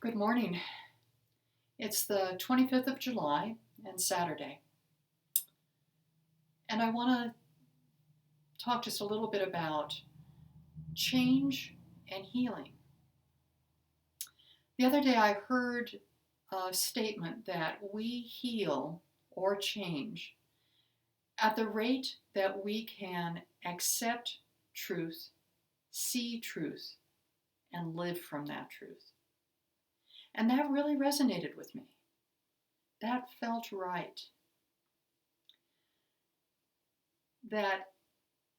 Good morning. It's the 25th of July and Saturday, and I want to talk just a little bit about change and healing. The other day I heard a statement that we heal or change at the rate that we can accept truth, see truth, and live from that truth. And that really resonated with me. That felt right. That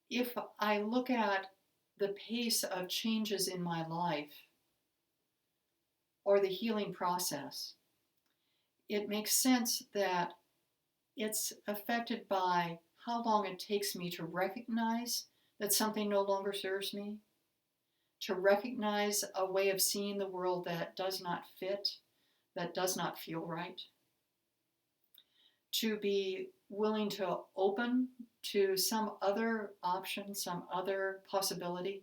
if I look at the pace of changes in my life or the healing process, it makes sense that it's affected by how long it takes me to recognize that something no longer serves me, to recognize a way of seeing the world that does not fit, that does not feel right, to be willing to open to some other option, some other possibility,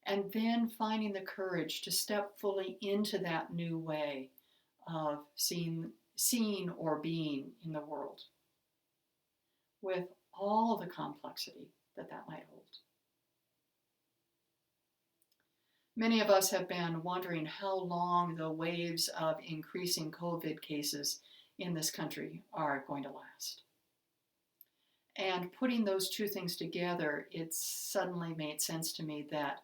and then finding the courage to step fully into that new way of seeing or being in the world with all the complexity that might hold. Many of us have been wondering how long the waves of increasing COVID cases in this country are going to last. And putting those two things together, it suddenly made sense to me that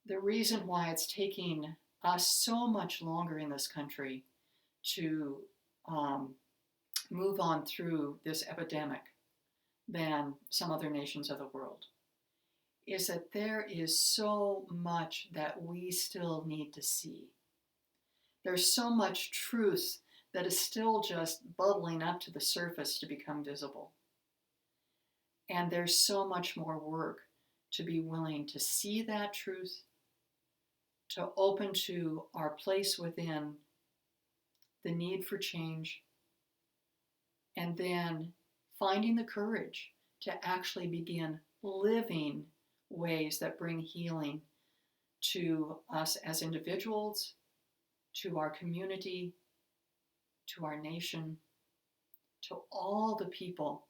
the reason why it's taking us so much longer in this country to move on through this epidemic than some other nations of the world is that there is so much that we still need to see. There's so much truth that is still just bubbling up to the surface to become visible. And there's so much more work to be willing to see that truth, to open to our place within the need for change, and then finding the courage to actually begin living ways that bring healing to us as individuals, to our community, to our nation, to all the people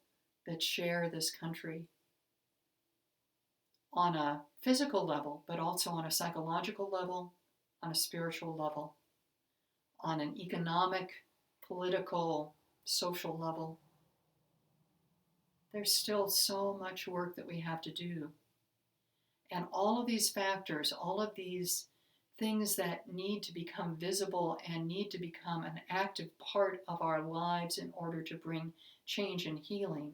that share this country on a physical level, but also on a psychological level, on a spiritual level, on an economic, political, social level. There's still so much work that we have to do. And all of these factors, all of these things that need to become visible and need to become an active part of our lives in order to bring change and healing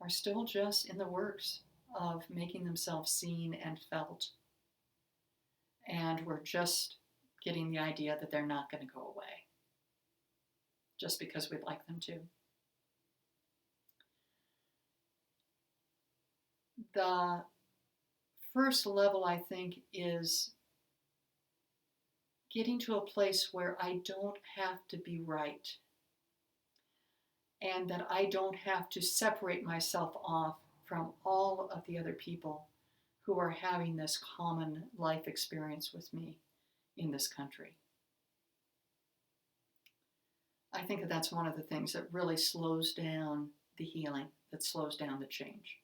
are still just in the works of making themselves seen and felt. And we're just getting the idea that they're not going to go away just because we'd like them to. The first level, I think, is getting to a place where I don't have to be right and that I don't have to separate myself off from all of the other people who are having this common life experience with me in this country. I think that that's one of the things that really slows down the healing, that slows down the change.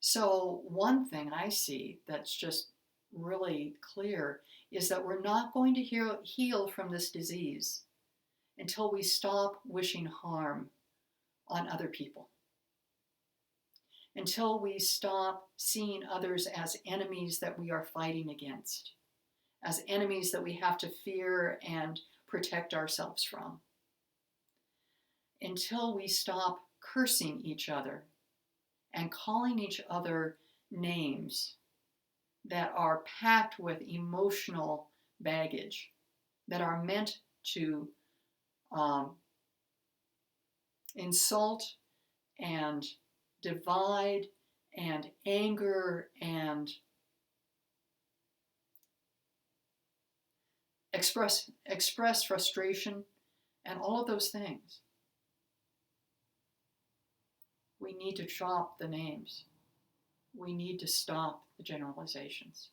So one thing I see that's just really clear is that we're not going to heal from this disease until we stop wishing harm on other people, until we stop seeing others as enemies that we are fighting against, as enemies that we have to fear and protect ourselves from, until we stop cursing each other and calling each other names that are packed with emotional baggage, that are meant to insult and divide and anger and express frustration and all of those things. We need to drop the names. we need to stop the generalizations.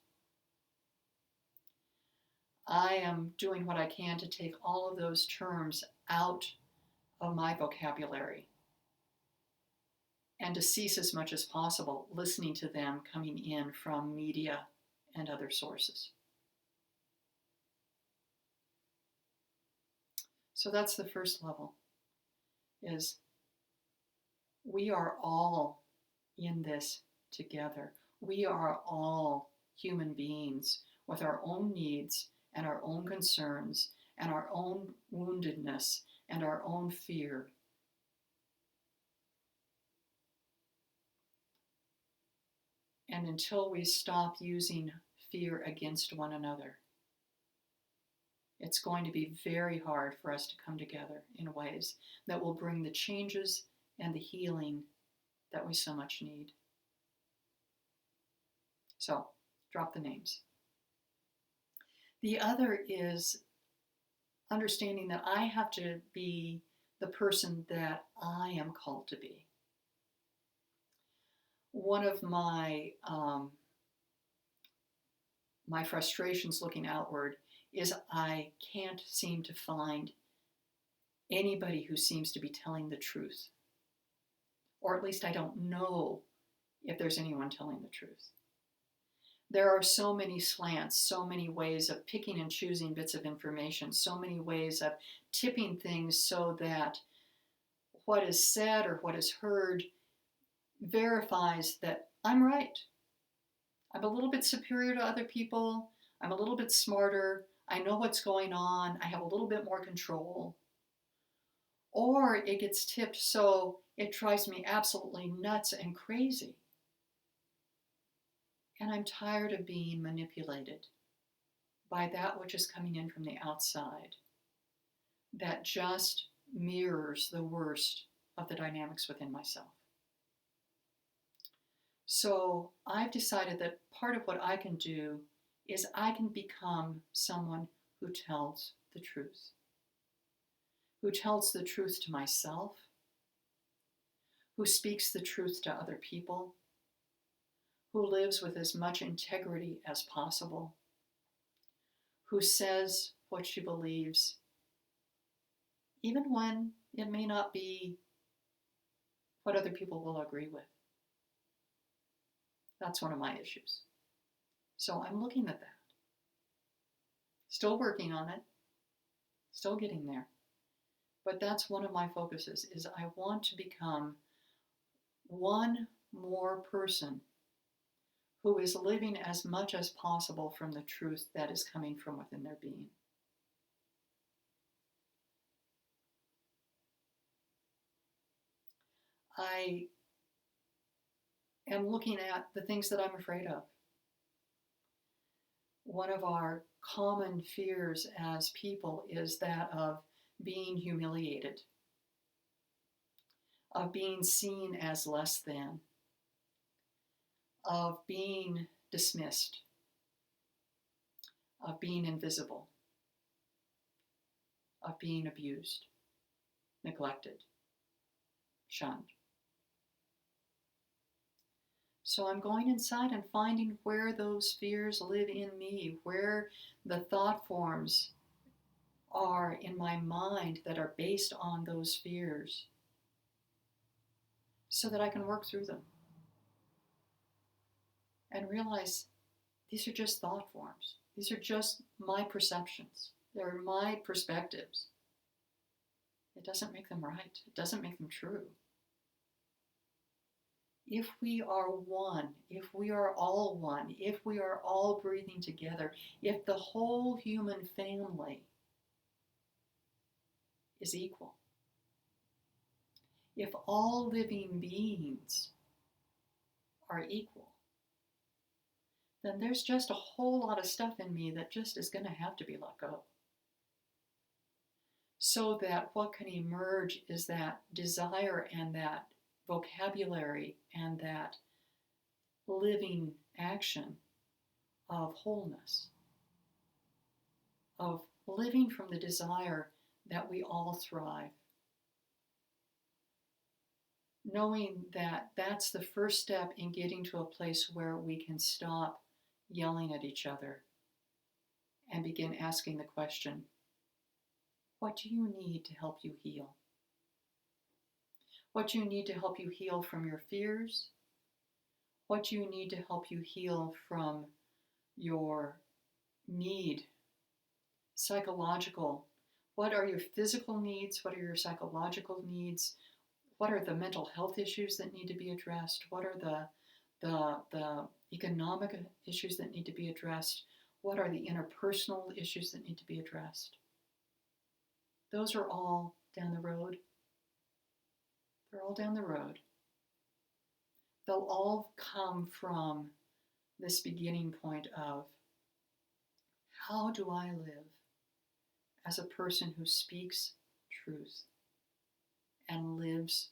I am doing what I can to take all of those terms out of my vocabulary and to cease as much as possible listening to them coming in from media and other sources. So that's the first level, is we are all in this together. We are all human beings with our own needs and our own concerns and our own woundedness and our own fear. And until we stop using fear against one another, it's going to be very hard for us to come together in ways that will bring the changes and the healing that we so much need. So, drop the names. The other is understanding that I have to be the person that I am called to be. One of my my frustrations looking outward is I can't seem to find anybody who seems to be telling the truth. Or at least I don't know if there's anyone telling the truth. There are so many slants, so many ways of picking and choosing bits of information, so many ways of tipping things so that what is said or what is heard verifies that I'm right. I'm a little bit superior to other people. I'm a little bit smarter. I know what's going on. I have a little bit more control. Or it gets tipped so it drives me absolutely nuts and crazy. And I'm tired of being manipulated by that which is coming in from the outside that just mirrors the worst of the dynamics within myself. So I've decided that part of what I can do is I can become someone who tells the truth. Who tells the truth to myself, who speaks the truth to other people, who lives with as much integrity as possible, who says what she believes, even when it may not be what other people will agree with. That's one of my issues. So I'm looking at that. Still working on it, still getting there. But that's one of my focuses, is I want to become one more person who is living as much as possible from the truth that is coming from within their being. I am looking at the things that I'm afraid of. One of our common fears as people is that of being humiliated, of being seen as less than, of being dismissed, of being invisible, of being abused, neglected, shunned. So I'm going inside and finding where those fears live in me, where the thought forms are in my mind that are based on those fears, so that I can work through them and realize these are just thought forms. These are just my perceptions. They're my perspectives. It doesn't make them right. It doesn't make them true. If we are one, if we are all one, if we are all breathing together, if the whole human family is equal, if all living beings are equal, then there's just a whole lot of stuff in me that just is going to have to be let go. So that what can emerge is that desire and that vocabulary and that living action of wholeness, of living from the desire that we all thrive. knowing that that's the first step in getting to a place where we can stop yelling at each other and begin asking the question, what do you need to help you heal? What do you need to help you heal from your fears? What do you need to help you heal from your need, psychological? What are your physical needs? What are your psychological needs? What are the mental health issues that need to be addressed? What are the economic issues that need to be addressed? What are the interpersonal issues that need to be addressed? Those are all down the road. They're all down the road. They'll all come from this beginning point of, how do I live as a person who speaks truth and lives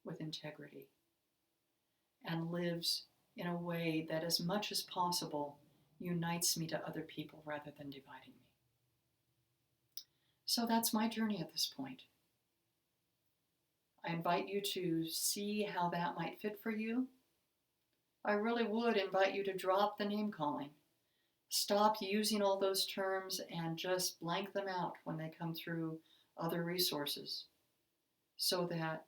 with integrity and lives in a way that, as much as possible, unites me to other people rather than dividing me. So that's my journey at this point. I invite you to see how that might fit for you. I really would invite you to drop the name calling. Stop using all those terms and just blank them out when they come through other resources, so that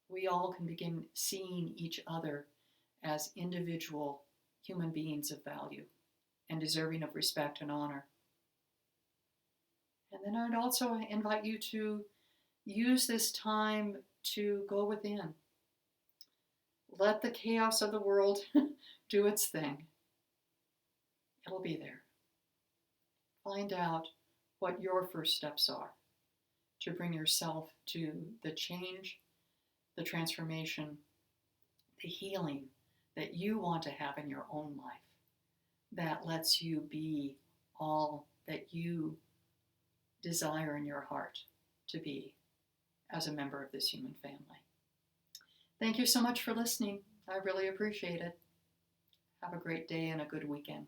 we all can begin seeing each other as individual human beings of value and deserving of respect and honor. And then I'd also invite you to use this time to go within. Let the chaos of the world do its thing. It'll be there. Find out what your first steps are to bring yourself to the change, the transformation, the healing that you want to have in your own life, that lets you be all that you desire in your heart to be as a member of this human family. Thank you so much for listening. I really appreciate it. Have a great day and a good weekend.